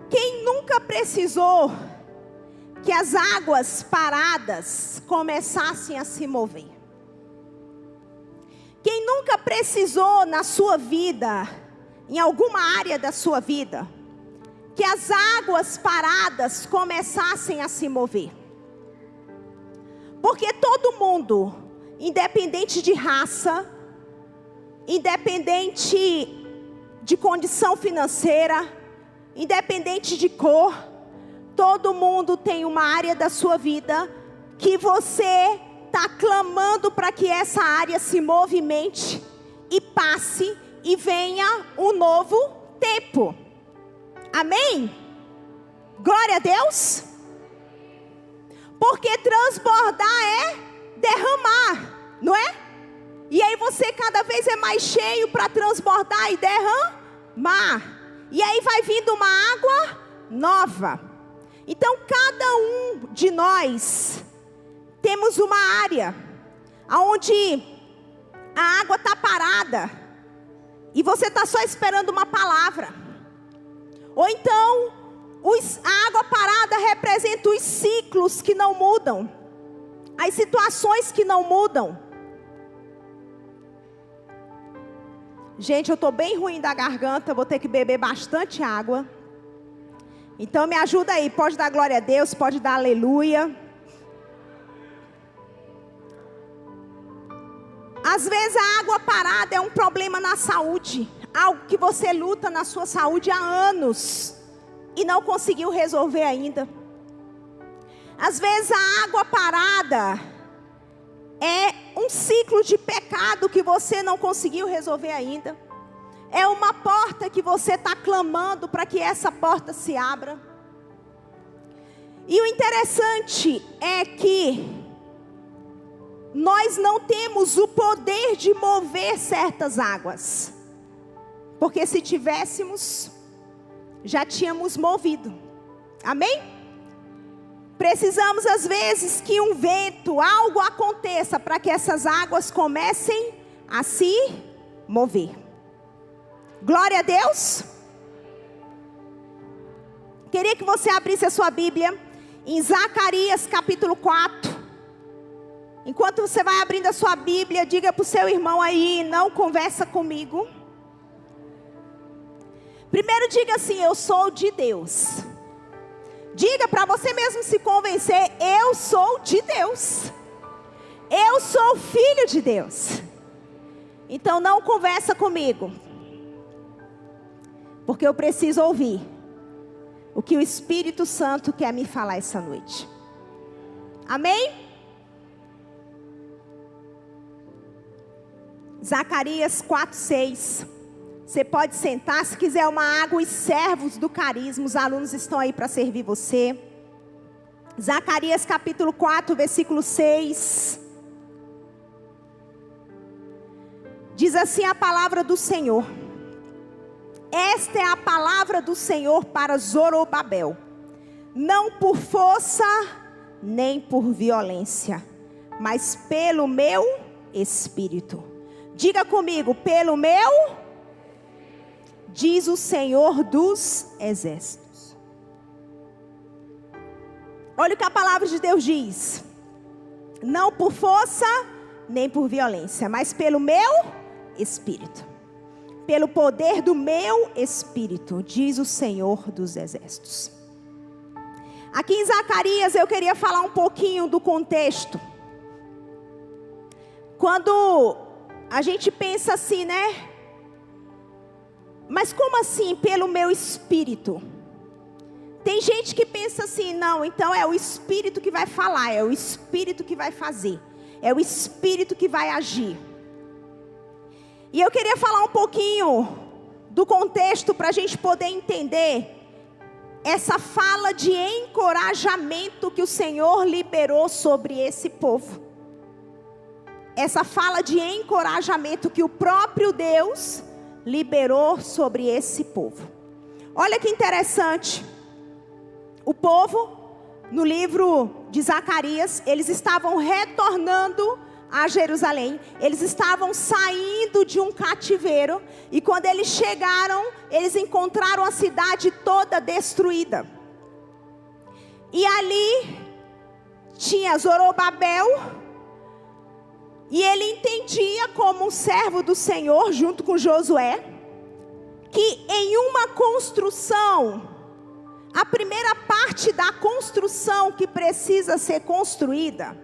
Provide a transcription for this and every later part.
Quem nunca precisou que as águas paradas começassem a se mover? Quem nunca precisou na sua vida, em alguma área da sua vida, que as águas paradas começassem a se mover? Porque todo mundo, independente de raça, independente de condição financeira, independente de cor, todo mundo tem uma área da sua vida que você está clamando para que essa área se movimente e passe e venha um novo tempo. Amém? Glória a Deus. Porque transbordar é derramar, não é? E aí você cada vez é mais cheio para transbordar e derramar. E aí vai vindo uma água nova. Então cada um de nós temos uma área onde a água está parada e você está só esperando uma palavra. Ou então a água parada representa os ciclos que não mudam, as situações que não mudam. Gente, eu estou bem ruim da garganta, vou ter que beber bastante água. Então me ajuda aí, pode dar glória a Deus, pode dar aleluia. Às vezes a água parada é um problema na saúde, algo que você luta na sua saúde há anos e não conseguiu resolver ainda. Às vezes a água parada é um ciclo de pecado que você não conseguiu resolver ainda. É uma porta que você está clamando para que essa porta se abra. E o interessante é que nós não temos o poder de mover certas águas. Porque se tivéssemos, já tínhamos movido. Amém? Precisamos às vezes que um vento, algo aconteça para que essas águas comecem a se mover. Glória a Deus. Queria que você abrisse a sua Bíblia em Zacarias capítulo 4. Enquanto você vai abrindo a sua Bíblia, diga para o seu irmão aí, não conversa comigo. Primeiro diga assim, eu sou de Deus. Diga para você mesmo se convencer, eu sou de Deus. Eu sou filho de Deus. Então não conversa comigo. Porque eu preciso ouvir o que o Espírito Santo quer me falar essa noite. Amém? Zacarias 4:6. Você pode sentar, se quiser uma água, os servos do carisma, os alunos estão aí para servir você. Zacarias capítulo 4, versículo 6. Diz assim a palavra do Senhor. Esta é a palavra do Senhor para Zorobabel. Não por força, nem por violência, mas pelo meu Espírito. Diga comigo, pelo meu, diz o Senhor dos Exércitos. Olha o que a palavra de Deus diz. Não por força, nem por violência, mas pelo meu Espírito. Pelo poder do meu Espírito, diz o Senhor dos Exércitos. Aqui em Zacarias eu queria falar um pouquinho do contexto. Quando a gente pensa assim, né? Mas como assim, pelo meu Espírito? Tem gente que pensa assim, não, então é o Espírito que vai falar, é o Espírito que vai fazer, é o Espírito que vai agir. E eu queria falar um pouquinho do contexto para a gente poder entender essa fala de encorajamento que o Senhor liberou sobre esse povo. Essa fala de encorajamento que o próprio Deus liberou sobre esse povo. Olha que interessante. O povo, no livro de Zacarias, eles estavam retornando a Jerusalém. Eles estavam saindo de um cativeiro. E quando eles chegaram, eles encontraram a cidade toda destruída. E ali tinha Zorobabel. E ele entendia como um servo do Senhor, junto com Josué, que em uma construção, a primeira parte da construção que precisa ser construída,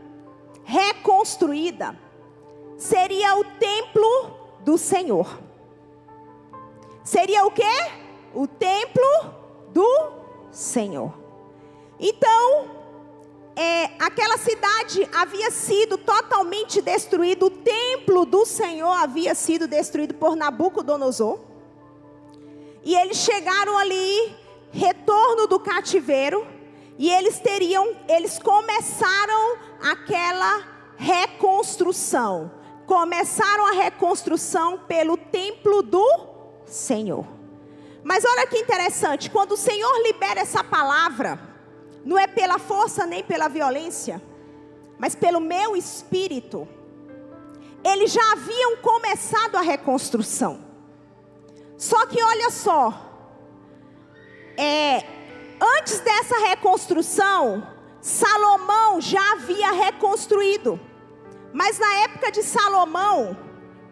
reconstruída, seria o templo do Senhor. Seria o quê? O templo do Senhor. Então, aquela cidade havia sido totalmente destruída. O templo do Senhor havia sido destruído por Nabucodonosor. E eles chegaram ali, retorno do cativeiro, e eles começaram aquela reconstrução. Começaram a reconstrução pelo templo do Senhor. Mas olha que interessante, quando o Senhor libera essa palavra, não é pela força nem pela violência, mas pelo meu espírito. Eles já haviam começado a reconstrução. Só que olha só, antes dessa reconstrução, Salomão já havia reconstruído. Mas na época de Salomão,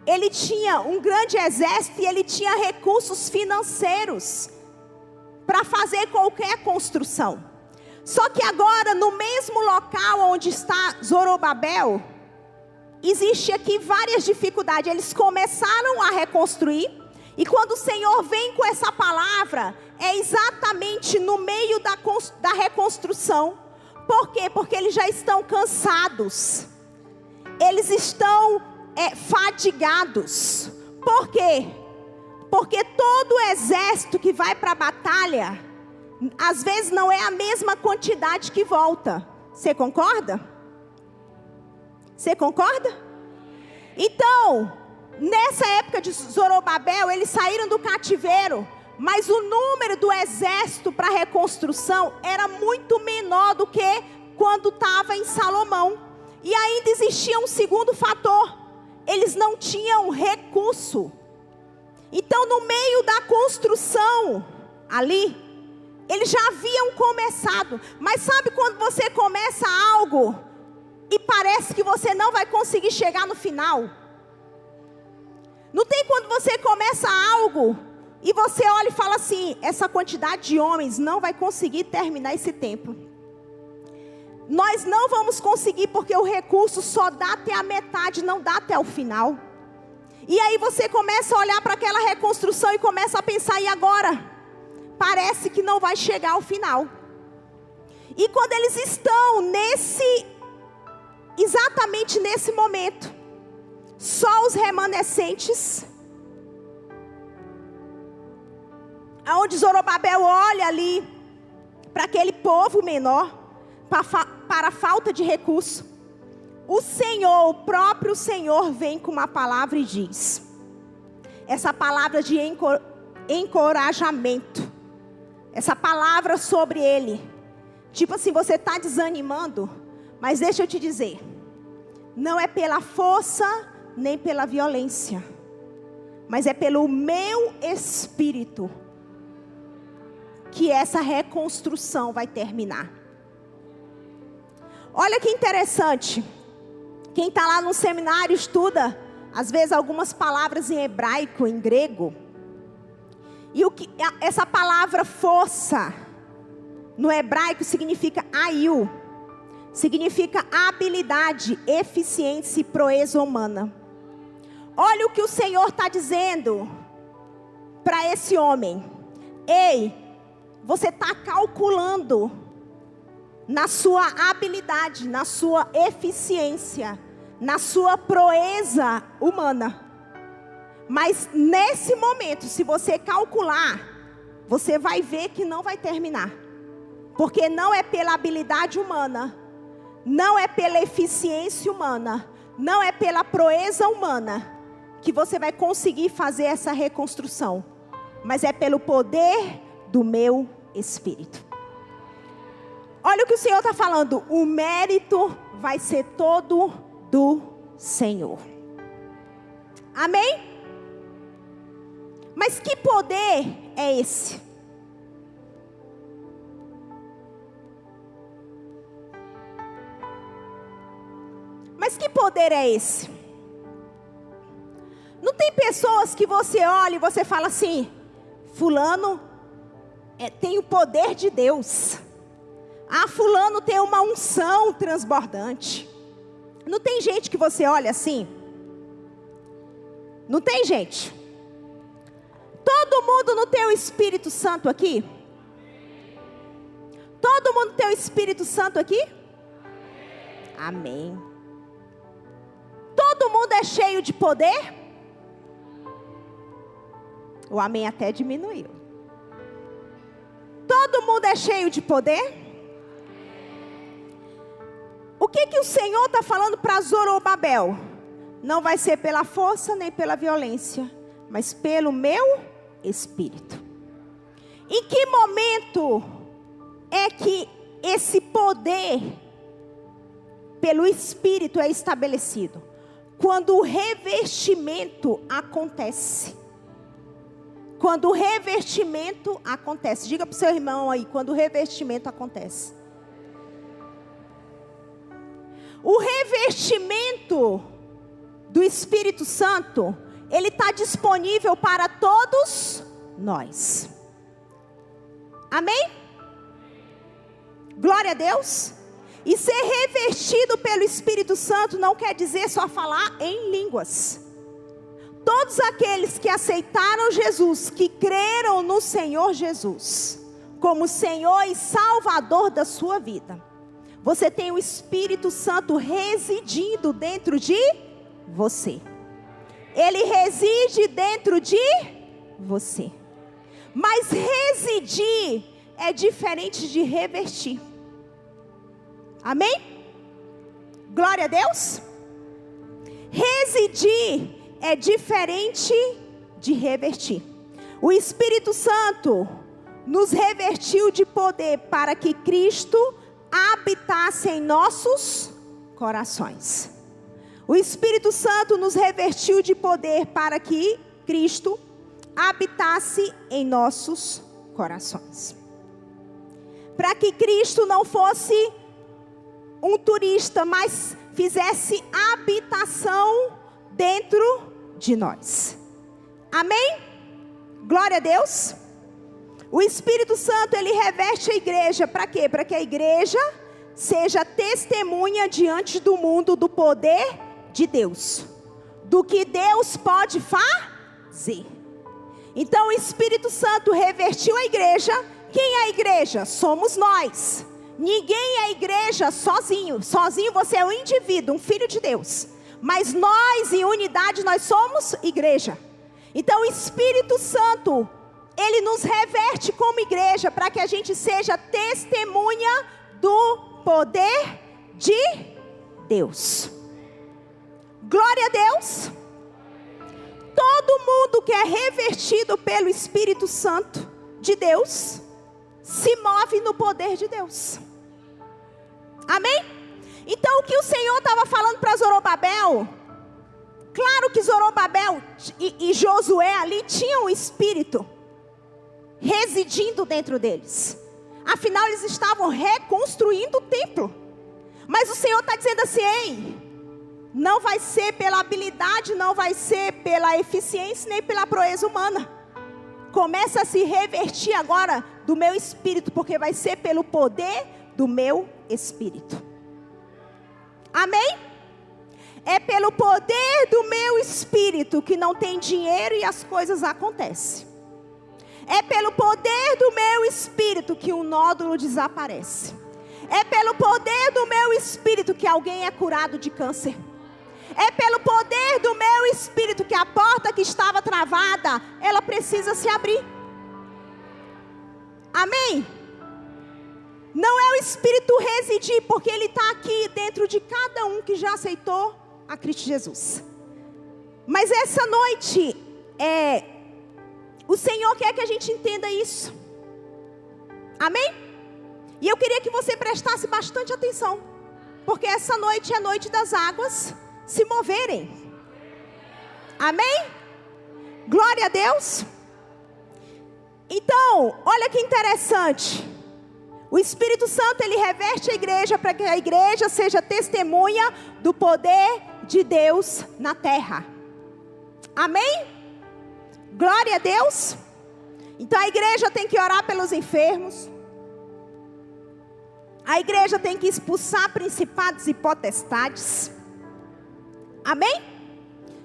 ele tinha um grande exército e ele tinha recursos financeiros para fazer qualquer construção. Só que agora, no mesmo local onde está Zorobabel, existe aqui várias dificuldades. Eles começaram a reconstruir. E quando o Senhor vem com essa palavra, é exatamente no meio da reconstrução. Por quê? Porque eles já estão cansados. Eles estão fadigados. Por quê? Porque todo exército que vai para a batalha, às vezes não é a mesma quantidade que volta. Você concorda? Você concorda? Então, nessa época de Zorobabel, eles saíram do cativeiro, mas o número do exército para a reconstrução era muito menor do que quando estava em Salomão. E ainda existia um segundo fator: eles não tinham recurso. Então, no meio da construção ali, eles já haviam começado. Mas sabe quando você começa algo e parece que você não vai conseguir chegar no final? Não tem quando você começa algo e você olha e fala assim: essa quantidade de homens não vai conseguir terminar esse templo. Nós não vamos conseguir porque o recurso só dá até a metade, não dá até o final. E aí você começa a olhar para aquela reconstrução e começa a pensar: e agora? Parece que não vai chegar ao final. E quando eles estão exatamente nesse momento, só os remanescentes, aonde Zorobabel olha ali para aquele povo menor, para a falta de recurso, o Senhor, o próprio Senhor vem com uma palavra e diz, essa palavra de encorajamento, essa palavra sobre ele, tipo assim, você está desanimando, mas deixa eu te dizer, não é pela força nem pela violência, mas é pelo meu espírito que essa reconstrução vai terminar. Olha que interessante, quem está lá no seminário estuda, às vezes, algumas palavras em hebraico, em grego, e essa palavra força, no hebraico significa aiu, significa habilidade, eficiência e proeza humana. Olha o que o Senhor está dizendo para esse homem: ei, você está calculando na sua habilidade, na sua eficiência, na sua proeza humana. Mas nesse momento, se você calcular, você vai ver que não vai terminar. Porque não é pela habilidade humana, não é pela eficiência humana, não é pela proeza humana que você vai conseguir fazer essa reconstrução, mas é pelo poder do meu Espírito. Olha o que o Senhor está falando: o mérito vai ser todo do Senhor. Amém? Mas que poder é esse? Mas que poder é esse? Não tem pessoas que você olha e você fala assim: fulano tem o poder de Deus. Ah, fulano tem uma unção transbordante. Não tem gente que você olha assim? Não tem gente? Todo mundo não tem o Espírito Santo aqui? Todo mundo tem o Espírito Santo aqui? Amém. Todo mundo é cheio de poder? O amém até diminuiu. Todo mundo é cheio de poder? O que o Senhor está falando para Zorobabel? Não vai ser pela força nem pela violência, mas pelo meu Espírito. Em que momento é que esse poder pelo Espírito é estabelecido? Quando o revestimento acontece. Quando o revestimento acontece. Diga para o seu irmão aí, quando o revestimento acontece. O revestimento do Espírito Santo, ele está disponível para todos nós. Amém? Glória a Deus. E ser revestido pelo Espírito Santo não quer dizer só falar em línguas. Todos aqueles que aceitaram Jesus, que creram no Senhor Jesus, como Senhor e Salvador da sua vida, você tem o Espírito Santo residindo dentro de você. Ele reside dentro de você. Mas residir é diferente de revestir. Amém? Glória a Deus. Residir é diferente de revestir. O Espírito Santo nos revestiu de poder para que Cristo habitasse em nossos corações. O Espírito Santo nos revestiu de poder para que Cristo habitasse em nossos corações. Para que Cristo não fosse um turista, mas fizesse habitação dentro de nós. Amém? Glória a Deus. O Espírito Santo, ele reveste a igreja, para quê? Para que a igreja seja testemunha diante do mundo do poder de Deus, do que Deus pode fazer. Então o Espírito Santo revestiu a igreja. Quem é a igreja? Somos nós. Ninguém é igreja sozinho. Sozinho você é um indivíduo, um filho de Deus. Mas nós em unidade, nós somos igreja. Então o Espírito Santo, ele nos reveste como igreja, para que a gente seja testemunha do poder de Deus. Glória a Deus. Todo mundo que é revestido pelo Espírito Santo de Deus se move no poder de Deus. Amém? Então o que o Senhor estava falando para Zorobabel, claro que Zorobabel e Josué ali tinham o Espírito residindo dentro deles. Afinal eles estavam reconstruindo o templo. Mas o Senhor está dizendo assim: ei, não vai ser pela habilidade, não vai ser pela eficiência, nem pela proeza humana. Começa a se revertir agora do meu Espírito, porque vai ser pelo poder do meu Espírito. Amém? É pelo poder do meu Espírito que não tem dinheiro e as coisas acontecem. É pelo poder do meu Espírito que um nódulo desaparece. É pelo poder do meu Espírito que alguém é curado de câncer. É pelo poder do meu Espírito que a porta que estava travada, ela precisa se abrir. Amém? Não é o Espírito residir, porque Ele está aqui dentro de cada um que já aceitou a Cristo Jesus. Mas essa noite, o Senhor quer que a gente entenda isso. Amém? E eu queria que você prestasse bastante atenção, porque essa noite é a noite das águas, se moverem. Amém? Glória a Deus. Então, olha que interessante. O Espírito Santo, ele reveste a igreja para que a igreja seja testemunha do poder de Deus na terra. Amém? Glória a Deus. Então a igreja tem que orar pelos enfermos. A igreja tem que expulsar principados e potestades. Amém?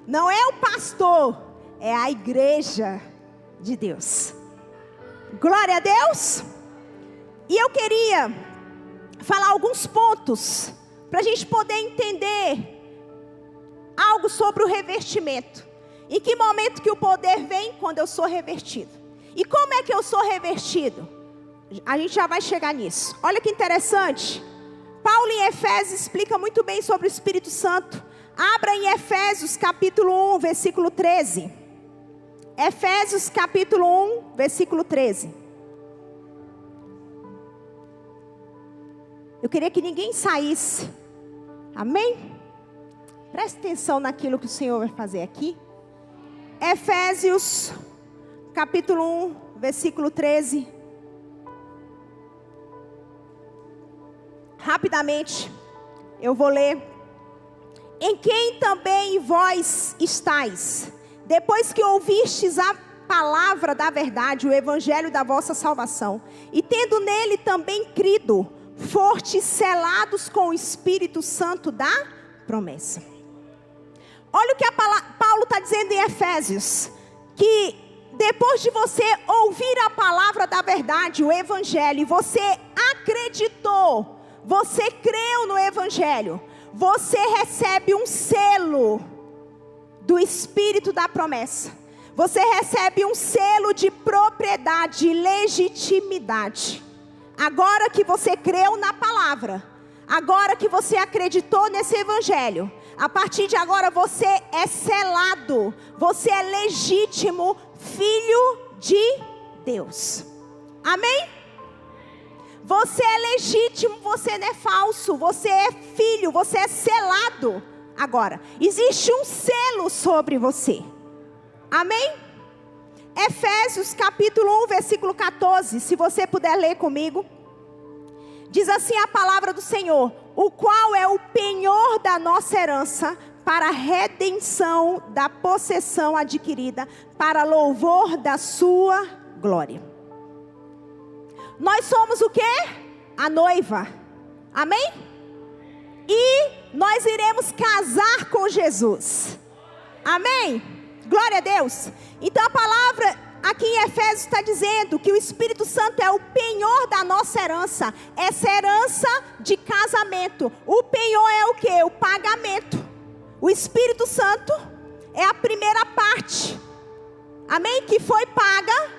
Não é o pastor, é a igreja de Deus. Glória a Deus. E eu queria falar alguns pontos para a gente poder entender algo sobre o revestimento. Em que momento que o poder vem? Quando eu sou revestido. E como é que eu sou revestido? A gente já vai chegar nisso. Olha que interessante. Paulo em Efésios explica muito bem sobre o Espírito Santo. Abra em Efésios capítulo 1, versículo 13. Efésios capítulo 1, versículo 13. Eu queria que ninguém saísse. Amém? Preste atenção naquilo que o Senhor vai fazer aqui. Efésios capítulo 1, versículo 13. Rapidamente, eu vou ler. Em quem também vós estáis, depois que ouvistes a palavra da verdade, o evangelho da vossa salvação, e tendo nele também crido, fostes selados com o Espírito Santo da promessa. Olha o que Paulo está dizendo em Efésios, que depois de você ouvir a palavra da verdade, o evangelho, e você acreditou, você creu no evangelho, você recebe um selo do Espírito da promessa. Você recebe um selo de propriedade, legitimidade. Agora que você creu na palavra, agora que você acreditou nesse evangelho, a partir de agora você é selado, você é legítimo filho de Deus. Amém? Você é legítimo, você não é falso, você é filho, você é selado. Agora, existe um selo sobre você. Amém? Efésios capítulo 1, versículo 14, se você puder ler comigo. Diz assim a palavra do Senhor: o qual é o penhor da nossa herança, para a redenção da possessão adquirida, para louvor da sua glória. Nós somos o quê? A noiva. Amém? E nós iremos casar com Jesus. Amém? Glória a Deus. Então a palavra aqui em Efésios está dizendo que o Espírito Santo é o penhor da nossa herança. Essa herança de casamento. O penhor é o quê? O pagamento. O Espírito Santo é a primeira parte. Amém? Que foi paga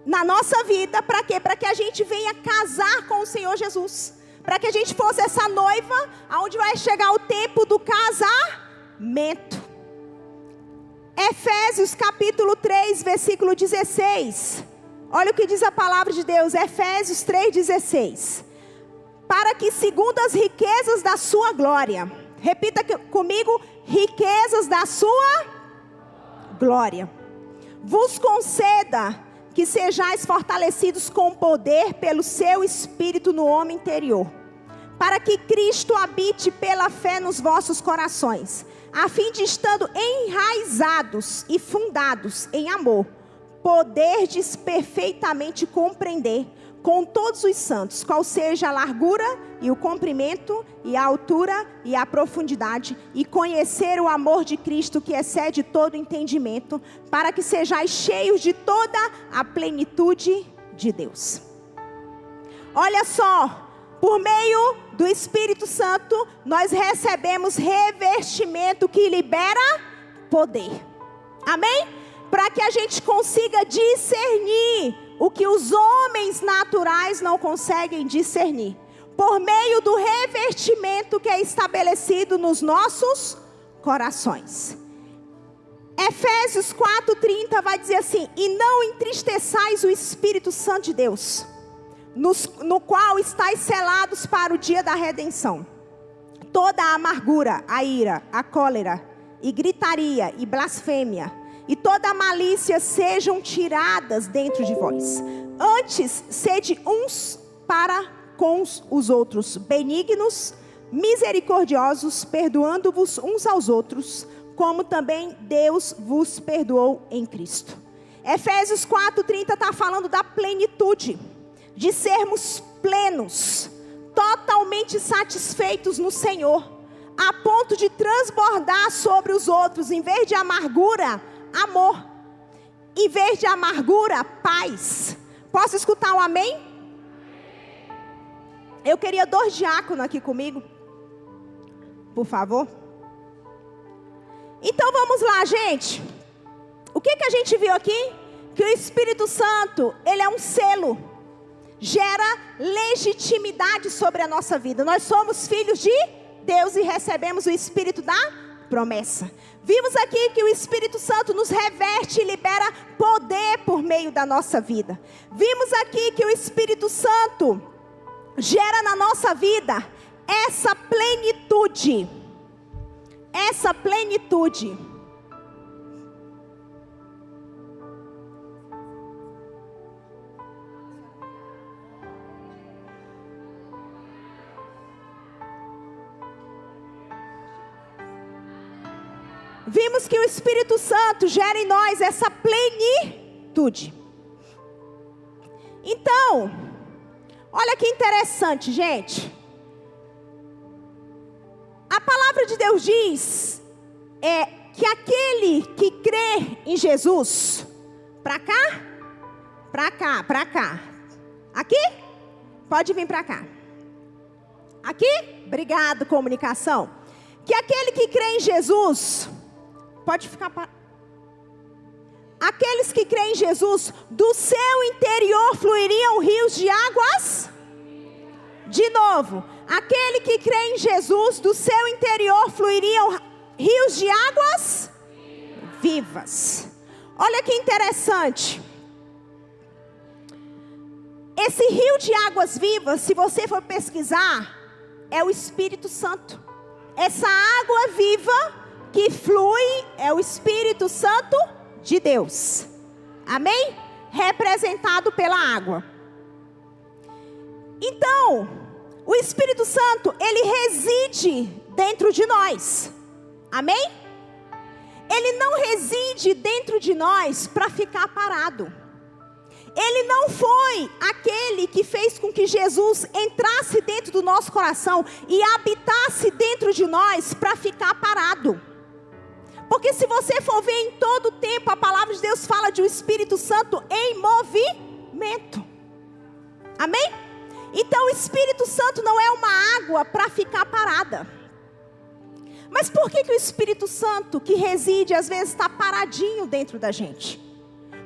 na nossa vida. Para quê? Para que a gente venha casar com o Senhor Jesus. Para que a gente fosse essa noiva, aonde vai chegar o tempo do casamento. Efésios capítulo 3, versículo 16. Olha o que diz a palavra de Deus. Efésios 3,16. Para que segundo as riquezas da sua glória. Repita comigo. Riquezas da sua glória. Vos conceda que sejais fortalecidos com poder pelo seu Espírito no homem interior. Para que Cristo habite pela fé nos vossos corações. A fim de estando enraizados e fundados em amor, poderdes perfeitamente compreender com todos os santos, qual seja a largura e o comprimento e a altura e a profundidade, e conhecer o amor de Cristo que excede todo entendimento, para que sejais cheios de toda a plenitude de Deus. Olha só. Por meio do Espírito Santo, nós recebemos revestimento que libera poder. Amém? Para que a gente consiga discernir o que os homens naturais não conseguem discernir. Por meio do revestimento que é estabelecido nos nossos corações. Efésios 4:30 vai dizer assim: e não entristeçais o Espírito Santo de Deus, no qual estáis selados para o dia da redenção. toda a amargura, a ira, a cólera, e gritaria, e blasfêmia, e toda a malícia sejam tiradas dentro de vós. Antes, sede uns para com os outros, benignos, misericordiosos, perdoando-vos uns aos outros, como também Deus vos perdoou em Cristo. Efésios 4:30 está falando da plenitude, de sermos plenos, totalmente satisfeitos no Senhor, a ponto de transbordar sobre os outros, em vez de amargura, amor, em vez de amargura, paz. Posso escutar um amém? Eu queria 2 diáconos aqui comigo, por favor. Então vamos lá, gente. O que a gente viu aqui? Que o Espírito Santo, ele é um selo, gera legitimidade sobre a nossa vida. Nós somos filhos de Deus e recebemos o Espírito da promessa. Vimos aqui que o Espírito Santo nos reveste e libera poder por meio da nossa vida. Vimos aqui que o Espírito Santo gera na nossa vida essa plenitude. Essa plenitude. Vimos que o Espírito Santo gera em nós essa plenitude. Então, olha que interessante, gente. A palavra de Deus diz que aquele que crê em Jesus, para cá, para cá, para cá. Aqui? Pode vir para cá. Aqui? Obrigado, comunicação. Que aquele que crê em Jesus, pode ficar para... Aqueles que creem em Jesus, do seu interior fluiriam rios de águas. De novo, aquele que crê em Jesus, do seu interior fluiriam rios de águas vivas. Olha que interessante. Esse rio de águas vivas, se você for pesquisar, é o Espírito Santo. Essa água viva que flui é o Espírito Santo de Deus. Amém? Representado pela água. Então, o Espírito Santo, ele reside dentro de nós. Amém? Ele não reside dentro de nós para ficar parado. Ele não foi aquele que fez com que Jesus entrasse dentro do nosso coração e habitasse dentro de nós para ficar parado. Porque se você for ver em todo o tempo, a palavra de Deus fala de um Espírito Santo em movimento. Amém? Então o Espírito Santo não é uma água para ficar parada. Mas por que o Espírito Santo que reside às vezes está paradinho dentro da gente?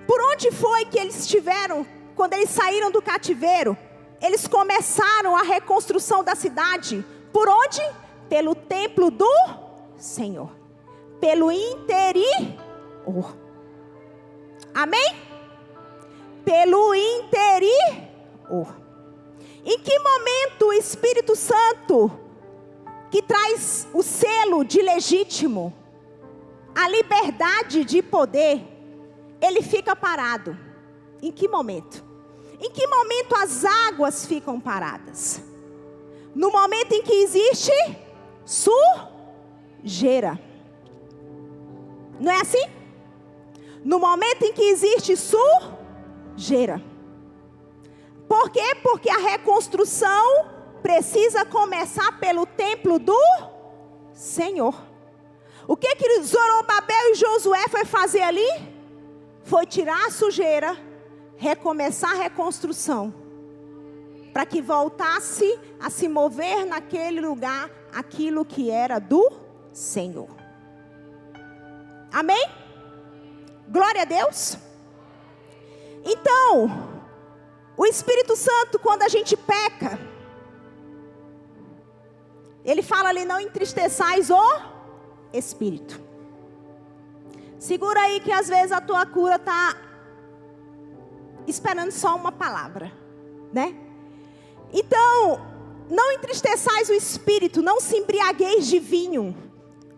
Por onde foi que eles estiveram quando eles saíram do cativeiro? Eles começaram a reconstrução da cidade. Por onde? Pelo templo do Senhor. Pelo interior. Amém? Pelo interior. Em que momento o Espírito Santo, que traz o selo de legítimo, a liberdade de poder, ele fica parado? Em que momento? Em que momento as águas ficam paradas? No momento em que existe sujeira. Não é assim? No momento em que existe sujeira. Por quê? Porque a reconstrução precisa começar pelo templo do Senhor. O que Zorobabel e Josué foi fazer ali? Foi tirar a sujeira, recomeçar a reconstrução, para que voltasse a se mover naquele lugar aquilo que era do Senhor. Amém? Glória a Deus. Então, o Espírito Santo, quando a gente peca, ele fala ali: não entristeçais o Espírito. Segura aí que às vezes a tua cura está esperando só uma palavra, né? Então, Não entristeçais o espírito, não se embriagueis de vinho,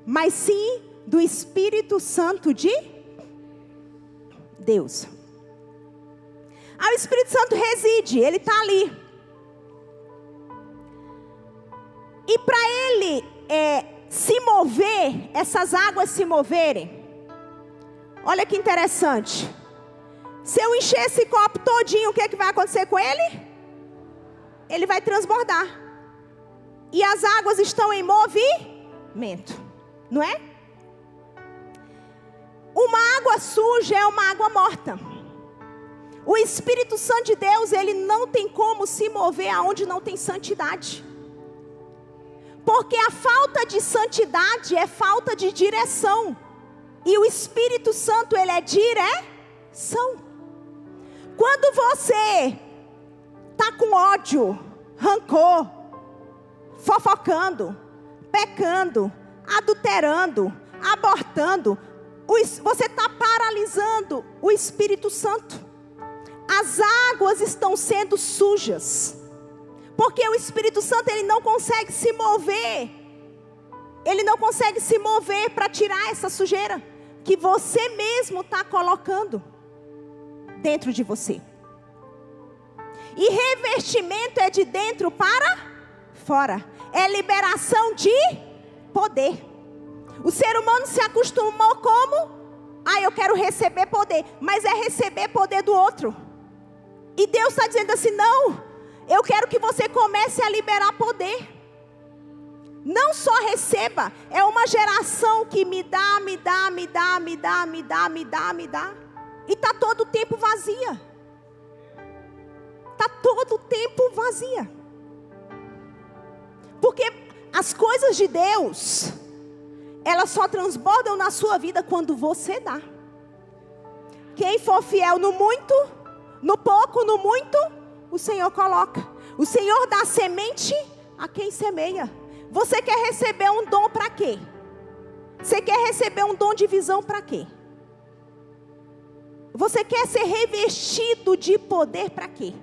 mas sim do Espírito Santo de Deus. O Espírito Santo reside, ele está ali. E para ele se mover, essas águas se moverem, olha que interessante. Se eu encher esse copo todinho, o que é que vai acontecer com ele? Ele vai transbordar. E as águas estão em movimento, não é? Uma água suja é uma água morta. O Espírito Santo de Deus, ele não tem como se mover aonde não tem santidade. Porque a falta de santidade é falta de direção. E o Espírito Santo, ele é direção. Quando você está com ódio, rancor, fofocando, pecando, adulterando, abortando, você está paralisando o Espírito Santo. As águas estão sendo sujas. Porque o Espírito Santo, ele não consegue se mover. Ele não consegue se mover para tirar essa sujeira que você mesmo está colocando dentro de você. E revestimento é de dentro para fora. É liberação de poder. O ser humano se acostumou como? Eu quero receber poder. Mas é receber poder do outro. E Deus está dizendo assim, não. Eu quero que você comece a liberar poder. Não só receba. É uma geração que me dá. E está todo o tempo vazia. Está todo o tempo vazia. Porque as coisas de Deus, elas só transbordam na sua vida quando você dá. Quem for fiel no muito, no pouco, no muito, o Senhor coloca. O Senhor dá semente a quem semeia. Você quer receber um dom para quê? Você quer receber um dom de visão para quê? Você quer ser revestido de poder para quê?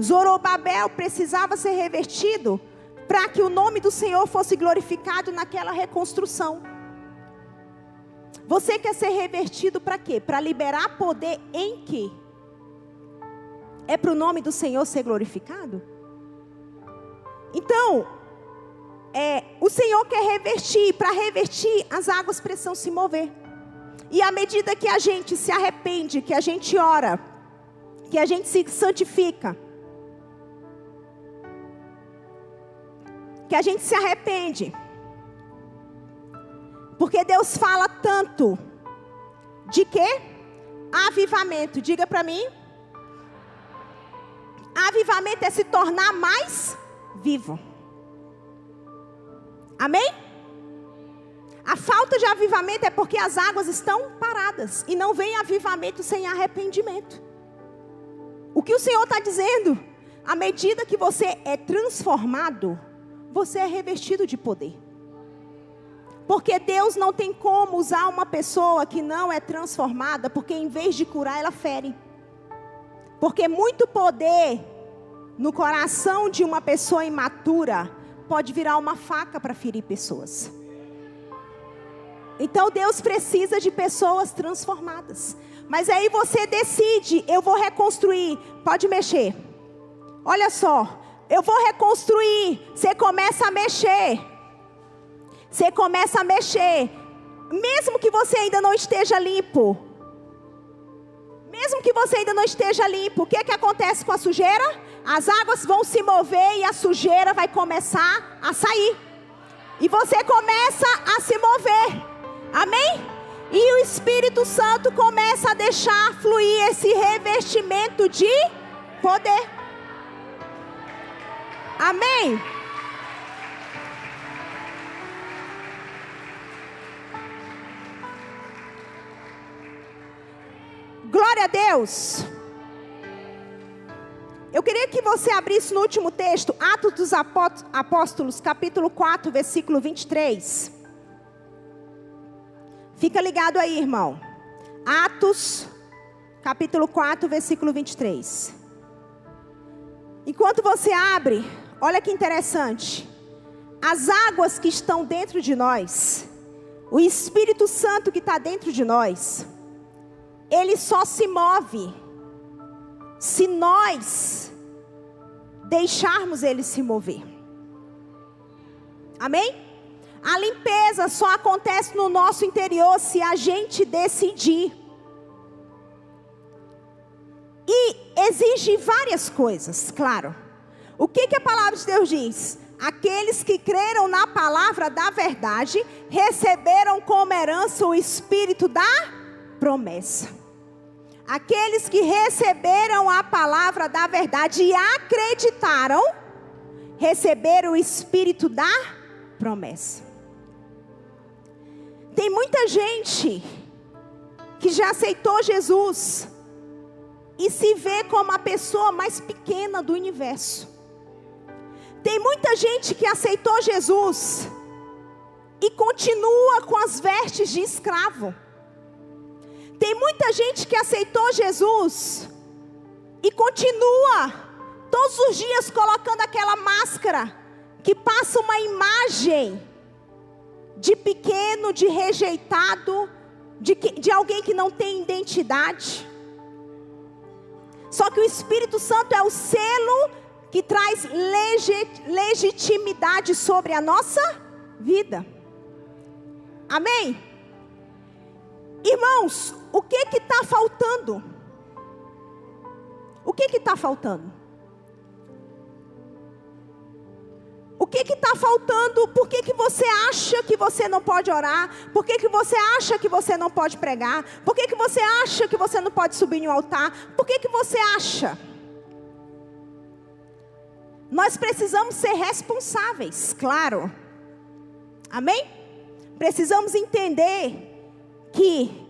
Zorobabel precisava ser revestido para que o nome do Senhor fosse glorificado naquela reconstrução. Você quer ser revestido para quê? Para liberar poder em quê? É para o nome do Senhor ser glorificado? Então, o Senhor quer revestir. Para revestir, as águas precisam se mover. E à medida que a gente se arrepende, que a gente ora, que a gente se santifica, que a gente se arrepende, porque Deus fala tanto de quê? Avivamento. Diga para mim. Avivamento é se tornar mais vivo. Amém? A falta de avivamento é porque as águas estão paradas. E não vem avivamento sem arrependimento. O que o Senhor está dizendo? À medida que você é transformado, você é revestido de poder. Porque Deus não tem como usar uma pessoa que não é transformada, porque em vez de curar, ela fere. Porque muito poder no coração de uma pessoa imatura pode virar uma faca para ferir pessoas. Então Deus precisa de pessoas transformadas. Mas aí você decide, eu vou reconstruir. Pode mexer. Olha só, eu vou reconstruir. Você começa a mexer. Você começa a mexer. Mesmo que você ainda não esteja limpo. Mesmo que você ainda não esteja limpo, o que é que acontece com a sujeira? As águas vão se mover e a sujeira vai começar a sair. E você começa a se mover. Amém? E o Espírito Santo começa a deixar fluir esse revestimento de poder. Amém? Glória a Deus. Eu queria que você abrisse no último texto, Atos dos Apóstolos, capítulo 4, versículo 23. Fica ligado aí, irmão. Atos, capítulo 4, versículo 23. Enquanto você abre, olha que interessante. As águas que estão dentro de nós, o Espírito Santo que está dentro de nós, ele só se move se nós deixarmos ele se mover. Amém? A limpeza só acontece no nosso interior se a gente decidir. E exige várias coisas, claro. O que a palavra de Deus diz? Aqueles que creram na palavra da verdade, receberam como herança o Espírito da promessa. Aqueles que receberam a palavra da verdade e acreditaram, receberam o Espírito da promessa. Tem muita gente que já aceitou Jesus e se vê como a pessoa mais pequena do universo. Tem muita gente que aceitou Jesus e continua com as vestes de escravo. Tem muita gente que aceitou Jesus e continua todos os dias colocando aquela máscara que passa uma imagem de pequeno, de rejeitado, de alguém que não tem identidade. Só que o Espírito Santo é o selo que traz legitimidade sobre a nossa vida. Amém? Irmãos, o que está faltando? O que está faltando? O que está faltando? Por que você acha que você não pode orar? Por que você acha que você não pode pregar? Por que você acha que você não pode subir no altar? Por que você acha? Nós precisamos ser responsáveis, claro. Amém? Precisamos entender que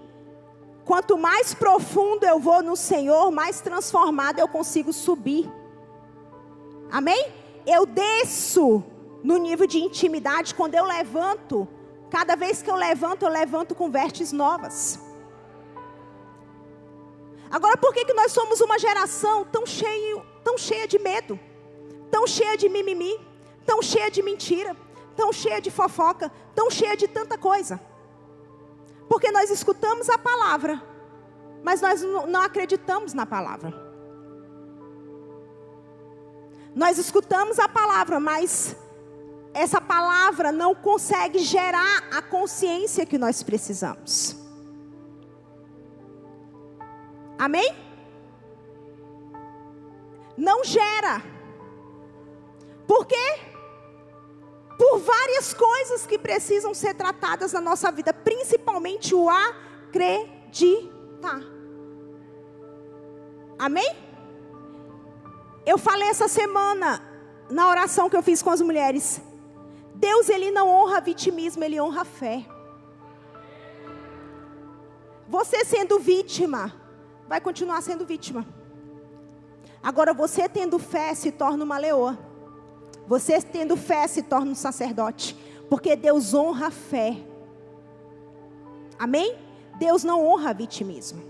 quanto mais profundo eu vou no Senhor, mais transformado eu consigo subir. Amém? Eu desço no nível de intimidade quando eu levanto. Cada vez que eu levanto com vestes novas. Agora, por que nós somos uma geração tão cheia de medo? Tão cheia de mimimi? Tão cheia de mentira? Tão cheia de fofoca? Tão cheia de tanta coisa? Porque nós escutamos a palavra, mas nós não acreditamos na palavra. Nós escutamos a palavra, mas essa palavra não consegue gerar a consciência que nós precisamos. Amém? Não gera. Por quê? Por várias coisas que precisam ser tratadas na nossa vida, principalmente o acreditar. Amém? Eu falei essa semana, na oração que eu fiz com as mulheres, Deus, Ele não honra vitimismo, Ele honra a fé. Você sendo vítima, vai continuar sendo vítima. Agora você tendo fé, se torna uma leoa. Você tendo fé, se torna um sacerdote. Porque Deus honra a fé. Amém? Deus não honra vitimismo.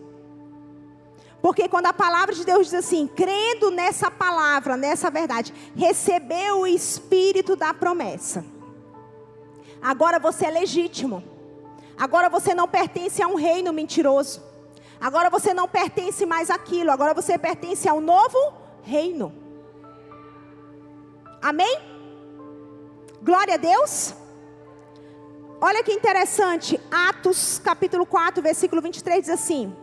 Porque quando a palavra de Deus diz assim, crendo nessa palavra, nessa verdade, recebeu o Espírito da promessa. Agora você é legítimo. Agora você não pertence a um reino mentiroso. Agora você não pertence mais àquilo. Agora você pertence ao novo reino. Amém? Glória a Deus. Olha que interessante. Atos capítulo 4, versículo 23 diz assim: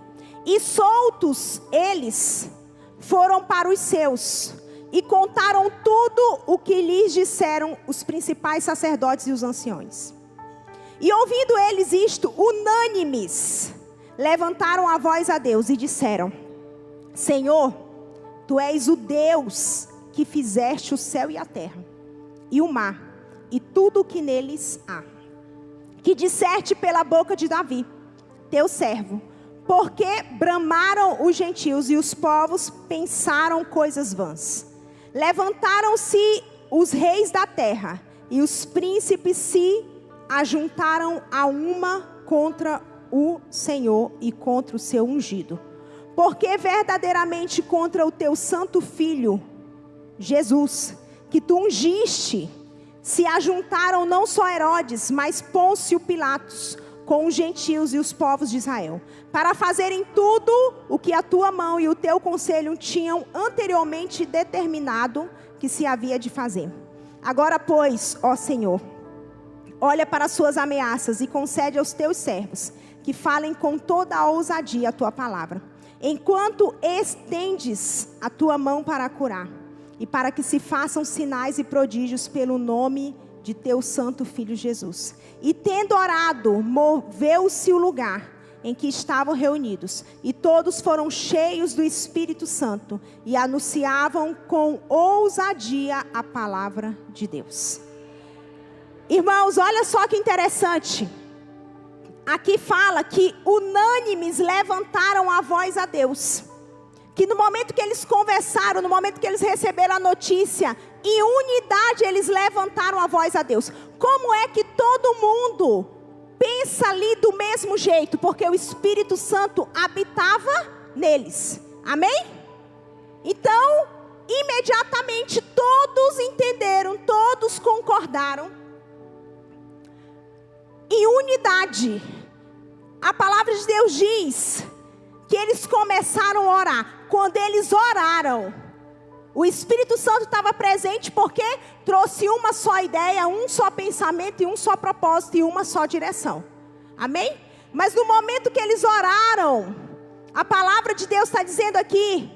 e soltos eles foram para os seus, e contaram tudo o que lhes disseram os principais sacerdotes e os anciões. E ouvindo eles isto, unânimes, levantaram a voz a Deus e disseram: Senhor, Tu és o Deus que fizeste o céu e a terra, e o mar, e tudo o que neles há. Que disseste pela boca de Davi, teu servo, porque bramaram os gentios e os povos pensaram coisas vãs. Levantaram-se os reis da terra, e os príncipes se ajuntaram a uma contra o Senhor e contra o seu ungido. Porque verdadeiramente contra o teu santo filho, Jesus, que tu ungiste, se ajuntaram não só Herodes, mas Pôncio Pilatos, com os gentios e os povos de Israel, para fazerem tudo o que a tua mão e o teu conselho tinham anteriormente determinado que se havia de fazer. Agora, pois, ó Senhor, olha para as suas ameaças e concede aos teus servos que falem com toda a ousadia a tua palavra, enquanto estendes a tua mão para curar, e para que se façam sinais e prodígios pelo nome de teu santo Filho Jesus. E tendo orado, moveu-se o lugar em que estavam reunidos, e todos foram cheios do Espírito Santo, e anunciavam com ousadia a palavra de Deus. Irmãos, olha só que interessante. Aqui fala que unânimes levantaram a voz a Deus. Que no momento que eles conversaram, no momento que eles receberam a notícia, em unidade eles levantaram a voz a Deus. Como é que todo mundo pensa ali do mesmo jeito? Porque o Espírito Santo habitava neles. Amém? Então, imediatamente todos entenderam, todos concordaram. Em unidade. A palavra de Deus diz que eles começaram a orar. Quando eles oraram, o Espírito Santo estava presente porque trouxe uma só ideia, um só pensamento e um só propósito e uma só direção. Amém? Mas no momento que eles oraram, a palavra de Deus está dizendo aqui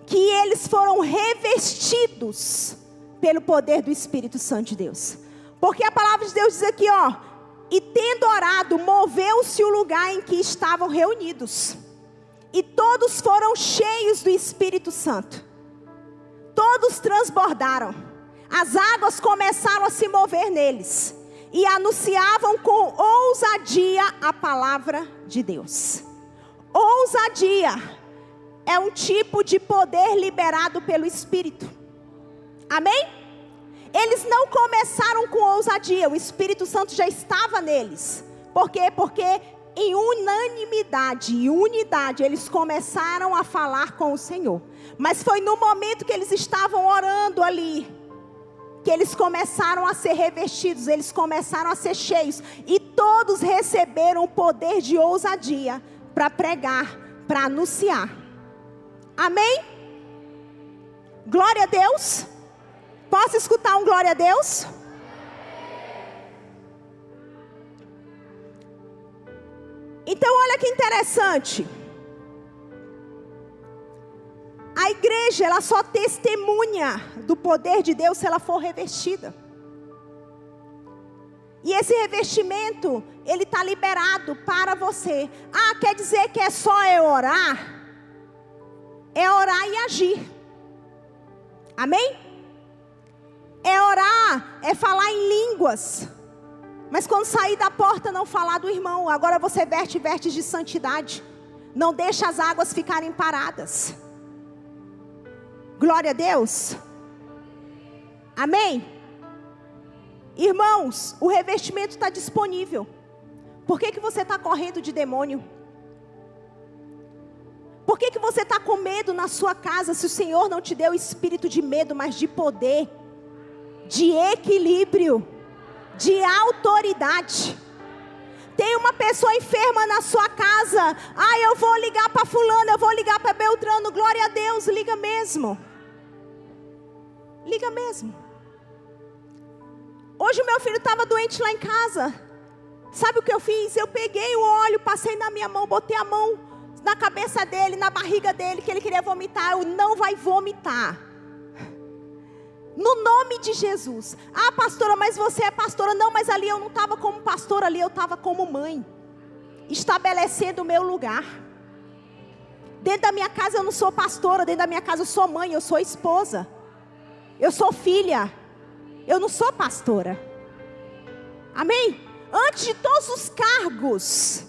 que eles foram revestidos pelo poder do Espírito Santo de Deus. Porque a palavra de Deus diz aqui, ó, e tendo orado, moveu-se o lugar em que estavam reunidos. E todos foram cheios do Espírito Santo. Todos transbordaram. As águas começaram a se mover neles. E anunciavam com ousadia a palavra de Deus. Ousadia é um tipo de poder liberado pelo Espírito. Amém? Eles não começaram com ousadia. O Espírito Santo já estava neles. Por quê? Porque em unanimidade e unidade, eles começaram a falar com o Senhor. Mas foi no momento que eles estavam orando ali, que eles começaram a ser revestidos, eles começaram a ser cheios. E todos receberam o poder de ousadia para pregar, para anunciar. Amém? Glória a Deus. Posso escutar um glória a Deus? Então olha que interessante. A igreja, ela só testemunha do poder de Deus se ela for revestida. E esse revestimento, ele está liberado para você. Ah, quer dizer que é só eu orar? É orar e agir. Amém? É orar, é falar em línguas. Mas quando sair da porta, não falar do irmão. Agora você veste de santidade. Não deixa as águas ficarem paradas. Glória a Deus. Amém? Irmãos, o revestimento está disponível. Por que você está correndo de demônio? Por que você está com medo na sua casa, se o Senhor não te deu espírito de medo, mas de poder, de equilíbrio, de autoridade? Tem uma pessoa enferma na sua casa. Ah, eu vou ligar para fulano, eu vou ligar para Beltrano. Glória a Deus, liga mesmo. Liga mesmo. Hoje o meu filho estava doente lá em casa. Sabe o que eu fiz? Eu peguei o óleo, passei na minha mão, botei a mão na cabeça dele, na barriga dele, que ele queria vomitar. Eu: não vai vomitar. No nome de Jesus. Ah, pastora, mas você é pastora. Não, mas ali eu não estava como pastora, ali eu estava como mãe, estabelecendo o meu lugar. Dentro da minha casa eu não sou pastora, dentro da minha casa eu sou mãe, eu sou esposa, eu sou filha, eu não sou pastora. Amém? Antes de todos os cargos,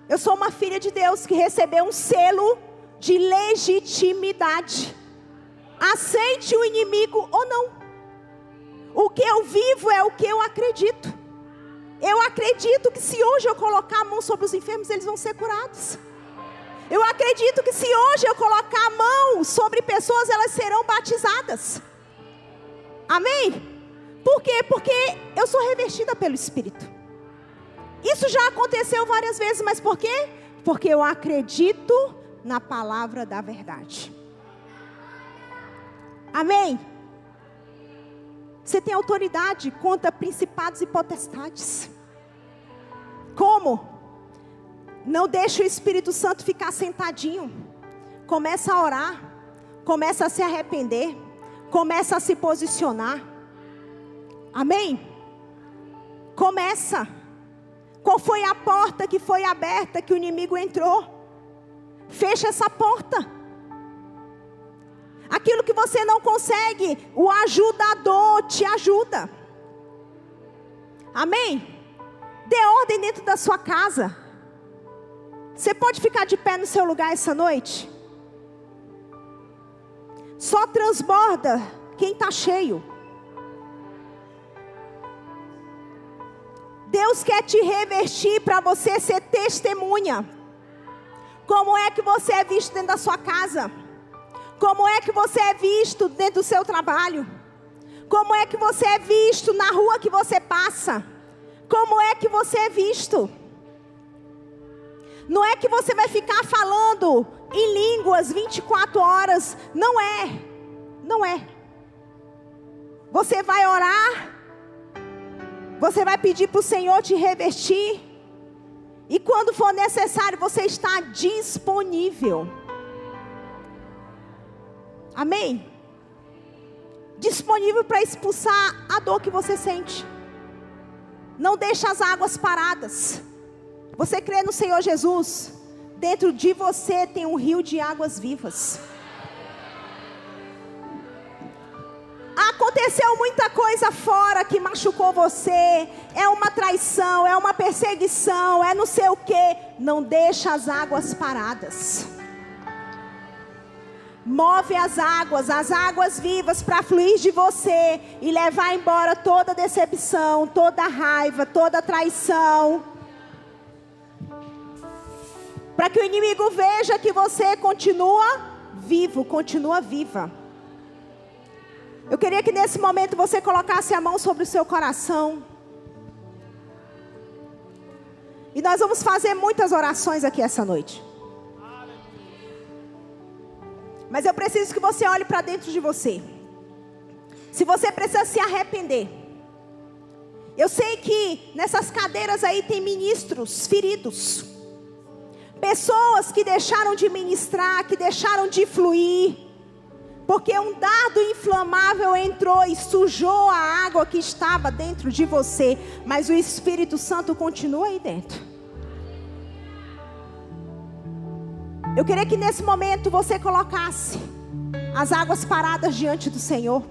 eu sou uma filha de Deus que recebeu um selo de legitimidade. Aceite o inimigo ou não. O que eu vivo é o que eu acredito. Eu acredito que se hoje eu colocar a mão sobre os enfermos, eles vão ser curados. Eu acredito que se hoje eu colocar a mão sobre pessoas, elas serão batizadas. Amém? Por quê? Porque eu sou revestida pelo Espírito. Isso já aconteceu várias vezes, mas por quê? Porque eu acredito na palavra da verdade. Amém? Você tem autoridade contra principados e potestades. Como? Não deixe o Espírito Santo ficar sentadinho. Começa a orar. Começa a se arrepender. Começa a se posicionar. Amém? Começa. Qual foi a porta que foi aberta, que o inimigo entrou? Fecha essa porta. Aquilo que você não consegue, o ajudador te ajuda. Amém? Dê ordem dentro da sua casa. Você pode ficar de pé no seu lugar essa noite? Só transborda quem está cheio. Deus quer te revestir para você ser testemunha. Como é que você é visto dentro da sua casa? Como é que você é visto dentro do seu trabalho? Como é que você é visto na rua que você passa? Como é que você é visto? Não é que você vai ficar falando em línguas 24 horas. Não é. Não é. Você vai orar. Você vai pedir para o Senhor te revestir. E quando for necessário, você está disponível. Amém? Disponível para expulsar a dor que você sente. Não deixe as águas paradas. Você crê no Senhor Jesus? Dentro de você tem um rio de águas vivas. Aconteceu muita coisa fora que machucou você. É uma traição, é uma perseguição, é não sei o que. Não deixa as águas paradas. Move as águas vivas para fluir de você e levar embora toda decepção, toda raiva, toda traição. Para que o inimigo veja que você continua vivo, continua viva. Eu queria que nesse momento você colocasse a mão sobre o seu coração. E nós vamos fazer muitas orações aqui essa noite. Mas eu preciso que você olhe para dentro de você. Se você precisa se arrepender. Eu sei que nessas cadeiras aí tem ministros feridos. Pessoas que deixaram de ministrar, que deixaram de fluir. Porque um dardo inflamável entrou e sujou a água que estava dentro de você. Mas o Espírito Santo continua aí dentro. Eu queria que nesse momento você colocasse as águas paradas diante do Senhor.